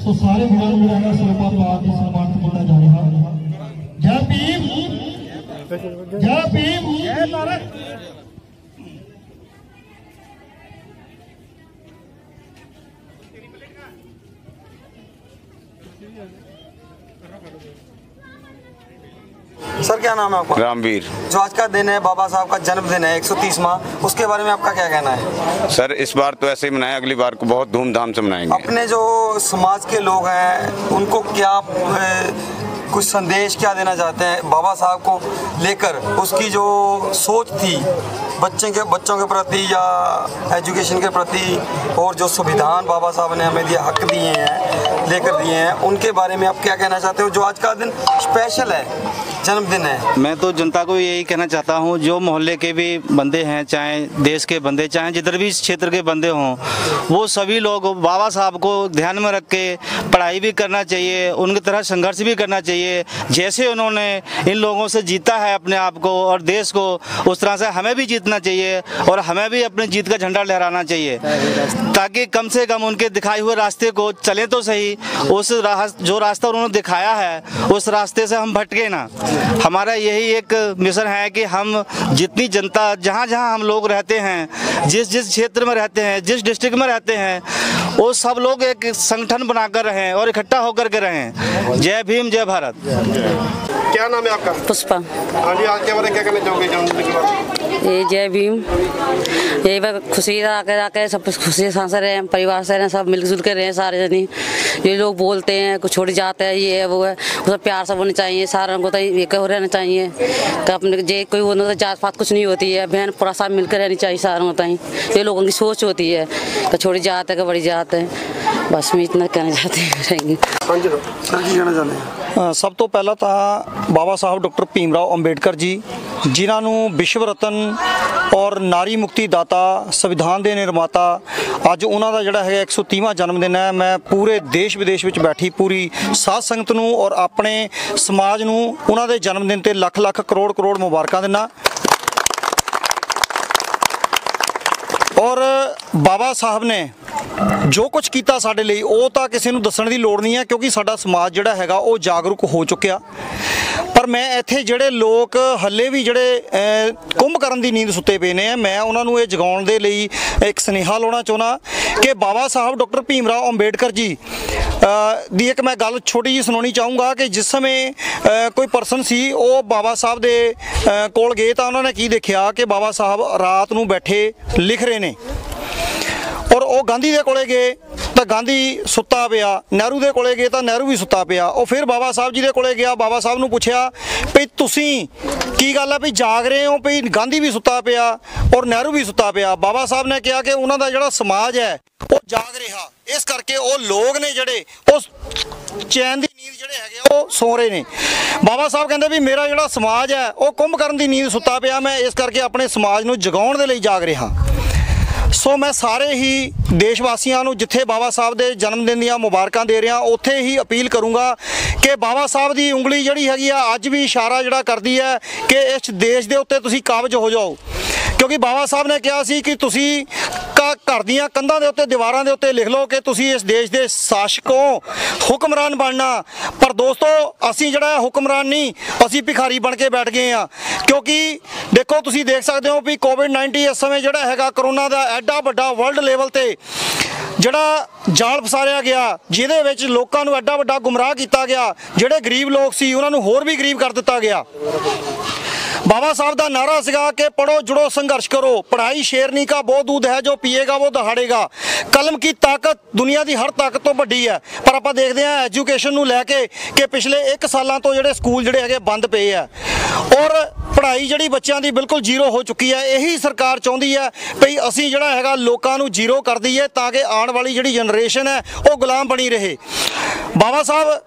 सो सारे गुणों को लेना सरपा पा के सम्मानित किया जा रहा है। जय भीम, जय भीम, जय भारत। सर क्या नाम है आपका? रामवीर। जो आज का दिन है, बाबा साहब का जन्मदिन है, 130वां, उसके बारे में आपका क्या कहना है? सर इस बार तो ऐसे ही मनाएं, अगली बार को बहुत धूमधाम से मनाएंगे। अपने जो समाज के लोग हैं उनको क्या कुछ संदेश क्या देना चाहते हैं बाबा साहब को लेकर? उसकी जो सोच थी बच्चों के प्रति या एजुकेशन के प्रति, और जो संविधान बाबा साहब ने हमें दिया, हक दिए हैं, लेकर दिए हैं, उनके बारे में आप क्या कहना चाहते हो? जो आज का दिन स्पेशल है, जन्मदिन है। मैं तो जनता को यही कहना चाहता हूँ, जो मोहल्ले के भी बंदे हैं, चाहे देश के बंदे, चाहे जिधर भी क्षेत्र के बंदे हों, वो सभी लोग बाबा साहब को ध्यान में रख के पढ़ाई भी करना चाहिए, उनकी तरह संघर्ष भी करना चाहिए। जैसे उन्होंने इन लोगों से जीता है अपने आप को और देश को, उस तरह से हमें भी जीतना चाहिए और हमें भी अपनी जीत का झंडा लहराना चाहिए, ताकि कम से कम उनके दिखाए हुए रास्ते को चलें तो सही। उस जो रास्ता उन्होंने दिखाया है उस रास्ते से हम भटके ना। हमारा यही एक मिशन है कि हम जितनी जनता, जहाँ जहाँ हम लोग रहते हैं, जिस जिस क्षेत्र में रहते हैं, जिस डिस्ट्रिक्ट में रहते हैं, वो सब लोग एक संगठन बनाकर रहें और इकट्ठा होकर के रहें। जय भीम, जय भारत। क्या नाम है आपका? पुष्पा। हाँ जी, आज के बारे में क्या कहना चाहोगे जन्मदिन के बाद? ये जय भीम, यही बात खुशी आके सब खुशी सांस रहे हैं, परिवार से रहें, सब मिलजुल के रहें सारे जनी। ये लोग बोलते हैं कुछ छोड़ जाते हैं, ये है वो है, वो सब प्यार सब होना चाहिए, सारा को तो एक हो रहना चाहिए कि अपने जे कोई वो तो जात पात कुछ नहीं होती है, बहन पूरा सब मिलकर रहनी चाहिए सारा होता ही। ये लोगों की सोच होती है कि छोड़ी जात है कि बड़ी जात है, बस मैं इतना कहना चाहते हैं। हाँ जी सर, की कहना चाहते हैं? सब तो पहला तो बाबा साहब डॉक्टर भीमराव अंबेडकर जी, जिन्होंने विश्व रत्न और नारी मुक्ति दाता, संविधान के निर्माता, अज उन्होंने जोड़ा है 130वां जन्मदिन है। मैं पूरे देश विदेश में बैठी पूरी साध संगत नूं और अपने समाज नूं उन्होंने जन्मदिन ते लख लख करोड़ करोड़ मुबारकां दिना। और बाबा साहब ने जो कुछ किया साडे लई वो तो किसी नूं दस्सण दी लोड़ नहीं है, क्योंकि साडा समाज जिहड़ा हैगा वो जागरूक हो चुकिया। पर मैं इत्थे जिहड़े लोग हले भी जिहड़े कुंभकर्ण दी नींद सुते पे ने, मैं उन्होंने ये जगाउण दे लई एक सुनेहा लाउणा चाहुंदा कि बाबा साहब डॉक्टर भीमराव अंबेडकर जी दी एक मैं गल छोटी जी सुनाउणी चाहूँगा कि जिस समय कोई परसन सी वो बाबा साहब दे कोल गए तो उन्होंने की देखा कि बाबा साहब रात नूं बैठे लिख रहे ने, और वो गांधी दे कोले गए तो गांधी सुता पिया, नेहरू दे कोले गए तो नेहरू भी सुता पिया। और फिर बाबा साहब जी दे कोले गया, बाबा साहब नूं पुछया भी तुसीं की गल है भी जाग रहे हो, भी गांधी भी सुता पिया और नेहरू भी सुता पिया। बाबा साहब ने कहा कि उन्हों का जिहड़ा समाज है वो जाग रहा, इस करके वो लोग ने जिहड़े उस चैन की नींद जिहड़े हैगे वो सो रहे ने। बाबा साहब कहते भी मेरा जिहड़ा समाज है वो कुंभकर्ण की नींद सुता पिया, मैं इस करके अपने समाज नूं जगाउण दे लई जाग रहा। सो मैं सारे ही देशवासियों को जिथे बाबा साहब के जन्मदिन दी मुबारकां दे रहा, उत्थे ही अपील करूँगा कि बाबा साहब की उंगली जिहड़ी हैगी आ अज भी इशारा जिहड़ा करदी है कि इस देश के उत्ते तुसीं काबज हो जाओ, क्योंकि बाबा साहब ने कहा सी कि तुसीं घर दीयां कंधां दे उत्ते दीवारां दे उत्ते लिख लो कि तुसीं इस देश के शासक हो, हुक्मरान बनना। पर दोस्तों असीं जिहड़ा हुक्मरान नहीं, असीं भिखारी बन के बैठ गए हैं। क्योंकि देखो तुसीं देख सकते हो भी कोविड-19 इस समय जिहड़ा हैगा करोना का एडा वड्डा वर्ल्ड लेवल ते जिहड़ा जाल फसारिया गया, जिहदे विच लोकां नूं एडा वड्डा गुमराह किया गया, जिहड़े गरीब लोग सी उन्हां नूं होर भी गरीब कर दिता गया। बाबा साहब का नारा सीगा कि पढ़ो जुड़ो संघर्ष करो, पढ़ाई शेरनी का वो दूध है जो पिएगा वो दहाड़ेगा, कलम की ताकत दुनिया की हर ताकत तो वड्डी है। पर आप देखते हैं एजुकेशन नूं लैके कि पिछले 1 साल तो जिहड़े स्कूल जिहड़े हैगे बंद पे है और पढ़ाई जिहड़ी बच्चों की बिल्कुल जीरो हो चुकी है। यही सरकार चाहुंदी है भई असीं जिहड़ा हैगा लोकां नूं जीरो कर दईए ताकि आने वाली जिहड़ी जनरेशन है वो गुलाम बनी रहे। बाबा साहब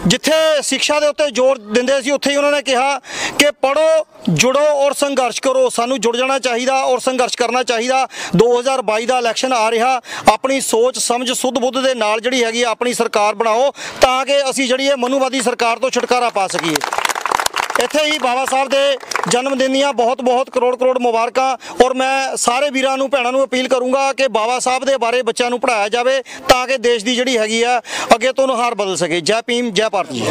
जिथे शिक्षा के उत्ते जोर दिंदे सी उत्थे ही उन्होंने कहा कि पढ़ो जुड़ो और संघर्ष करो, सानू जुड़ जाना चाहिए और संघर्ष करना चाहिए। 2022 का इलैक्शन आ रहा, अपनी सोच समझ सुध बुद्ध के नाल जिहड़ी हैगी अपनी सरकार बनाओ ताकि असीं जिहड़ी है मनुवादी सरकार तो छुटकारा पा सकीए। ਇੱਥੇ ਹੀ ਬਾਬਾ ਸਾਹਿਬ ਦੇ ਜਨਮ ਦਿਨ ਦੀਆਂ ਬਹੁਤ ਬਹੁਤ ਕਰੋੜ ਕਰੋੜ ਮੁਬਾਰਕਾਂ। ਔਰ ਮੈਂ ਸਾਰੇ ਵੀਰਾਂ ਨੂੰ ਭੈਣਾਂ ਨੂੰ ਅਪੀਲ ਕਰੂੰਗਾ ਕਿ ਬਾਬਾ ਸਾਹਿਬ ਦੇ ਬਾਰੇ ਬੱਚਿਆਂ ਨੂੰ ਪੜ੍ਹਾਇਆ ਜਾਵੇ ਤਾਂ ਕਿ ਦੇਸ਼ ਦੀ ਜਿਹੜੀ ਹੈਗੀ ਆ ਅੱਗੇ ਤੋਂ ਨੁਹਾਰ ਬਦਲ ਸਕੇ। ਜੈ ਭੀਮ, ਜੈ ਭਾਰਤ ਜੀ।